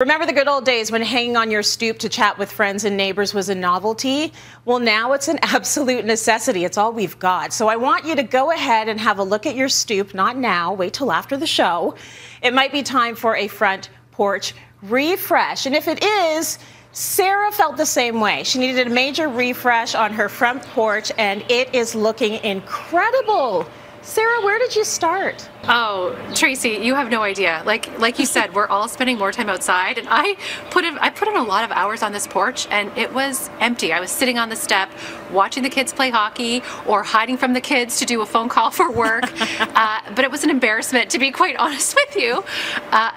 Remember the good old days when hanging on your stoop to chat with friends and neighbors was a novelty? Well, now it's an absolute necessity. It's all we've got. So I want you to go ahead and have a look at your stoop. Not now. Wait till after the show. It might be time for a front porch refresh. And if it is, Sarah felt the same way. She needed a major refresh on her front porch, and it is looking incredible. Sarah, where did you start? Oh, Tracy, you have no idea. Like you said, we're all spending more time outside, and I put in a lot of hours on this porch, and it was empty. I was sitting on the step, watching the kids play hockey, or hiding from the kids to do a phone call for work. But it was an embarrassment, to be quite honest with you.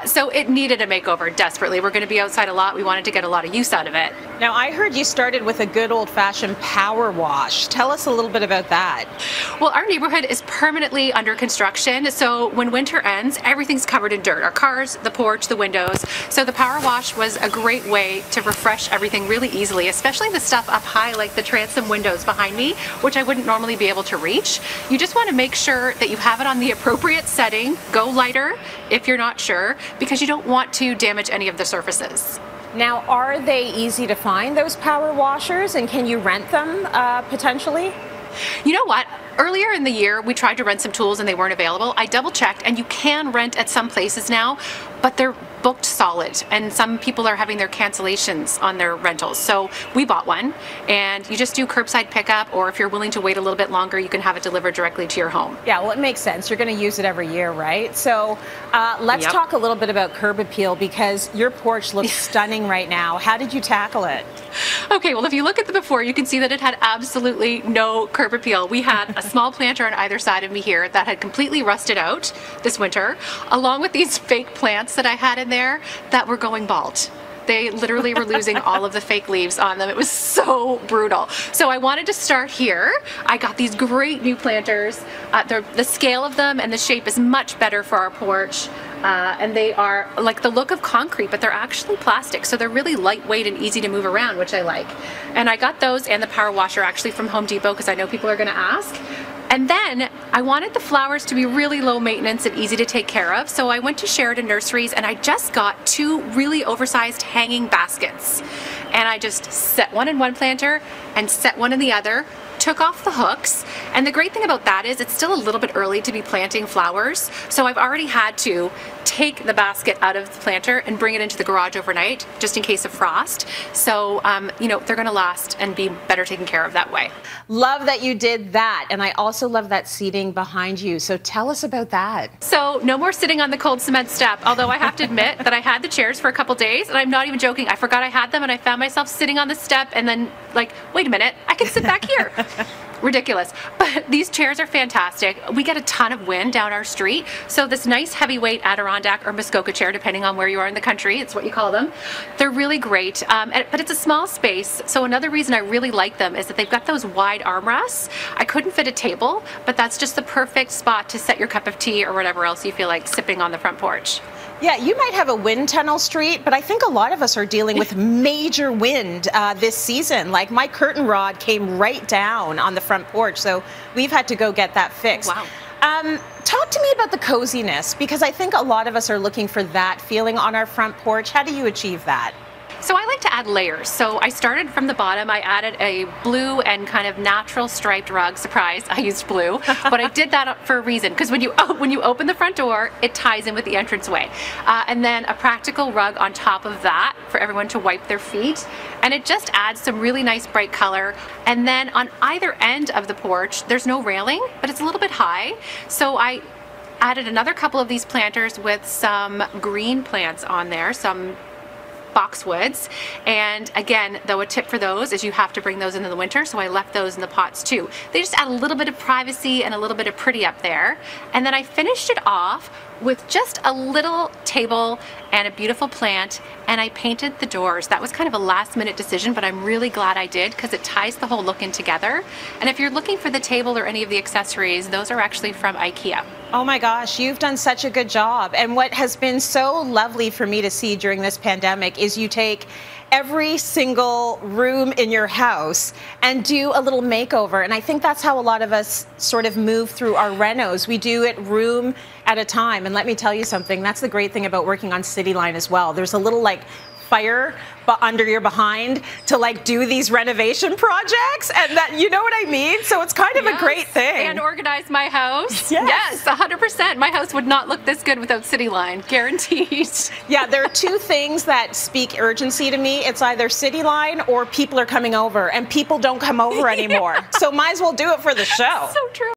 So it needed a makeover desperately. We're going to be outside a lot. We wanted to get a lot of use out of it. Now, I heard you started with a good old-fashioned power wash. Tell us a little bit about that. Well, our neighborhood is permanently under construction, so when winter ends, everything's covered in dirt. Our cars, the porch, the windows. So the power wash was a great way to refresh everything really easily, especially the stuff up high like the transom windows behind me, which I wouldn't normally be able to reach. You just want to make sure that you have it on the appropriate setting. Go lighter if you're not sure, because you don't want to damage any of the surfaces. Now, are they easy to find, those power washers, and can you rent them potentially? You know what? Earlier in the year, we tried to rent some tools and they weren't available. I double checked, and you can rent at some places now, but they're booked solid, and some people are having their cancellations on their rentals. So we bought one, and you just do curbside pickup, or if you're willing to wait a little bit longer, you can have it delivered directly to your home. Yeah, well, it makes sense. You're going to use it every year, right? So let's talk a little bit about curb appeal, because your porch looks stunning right now. How did you tackle it? Okay, well, if you look at the before, you can see that it had absolutely no curb appeal. We had a small planter on either side of me here that had completely rusted out this winter, along with these fake plants that I had in there that were going bald. They literally were losing all of the fake leaves on them. It was so brutal. So I wanted to start here. I got these great new planters. The scale of them and the shape is much better for our porch. And they are like the look of concrete, but they're actually plastic. So they're really lightweight and easy to move around, which I like. And I got those and the power washer actually from Home Depot, because I know people are going to ask. And then I wanted the flowers to be really low maintenance and easy to take care of. So I went to Sheridan Nurseries and I just got two really oversized hanging baskets. And I just set one in one planter and set one in the other, took off the hooks. And the great thing about that is it's still a little bit early to be planting flowers. So I've already had to take the basket out of the planter and bring it into the garage overnight, just in case of frost. So, you know, they're gonna last and be better taken care of that way. Love that you did that. And I also love that seating behind you. So tell us about that. So no more sitting on the cold cement step, although I have to admit that I had the chairs for a couple days, and I'm not even joking. I forgot I had them and I found myself sitting on the step and then like, wait a minute, I can sit back here. Ridiculous. But these chairs are fantastic. We get a ton of wind down our street, so this nice heavyweight Adirondack or Muskoka chair, depending on where you are in the country, it's what you call them. They're really great, but it's a small space, so another reason I really like them is that they've got those wide armrests. I couldn't fit a table, but that's just the perfect spot to set your cup of tea or whatever else you feel like sipping on the front porch. Yeah, you might have a wind tunnel street, but I think a lot of us are dealing with major wind this season. Like my curtain rod came right down on the front porch, so we've had to go get that fixed. Wow. Talk to me about the coziness, because I think a lot of us are looking for that feeling on our front porch. How do you achieve that? So I like to add layers. So I started from the bottom. I added a blue and kind of natural striped rug. Surprise, I used blue. But I did that for a reason, because when you open the front door, it ties in with the entranceway. And then a practical rug on top of that for everyone to wipe their feet. And it just adds some really nice bright color. And then on either end of the porch, there's no railing, but it's a little bit high. So I added another couple of these planters with some green plants on there, some boxwoods. And again, though, a tip for those is you have to bring those in the winter, so I left those in the pots too. They just add a little bit of privacy and a little bit of pretty up there. And then I finished it off with just a little table and a beautiful plant, and I painted the doors. That was kind of a last minute decision, but I'm really glad I did, because it ties the whole look in together. And if you're looking for the table or any of the accessories, those are actually from IKEA. Oh my gosh, you've done such a good job. And what has been so lovely for me to see during this pandemic is you take every single room in your house and do a little makeover. And I think that's how a lot of us sort of move through our renos. We do it room at a time. And let me tell you something, that's the great thing about working on Cityline as well. There's a little like fire under your behind to like do these renovation projects, and that, you know what I mean? So it's kind of a great thing. And organize my house. Yes. Yes, 100%. My house would not look this good without Cityline, guaranteed. Yeah, there are two things that speak urgency to me. It's either Cityline or people are coming over, and people don't come over anymore. So might as well do it for the show. So true.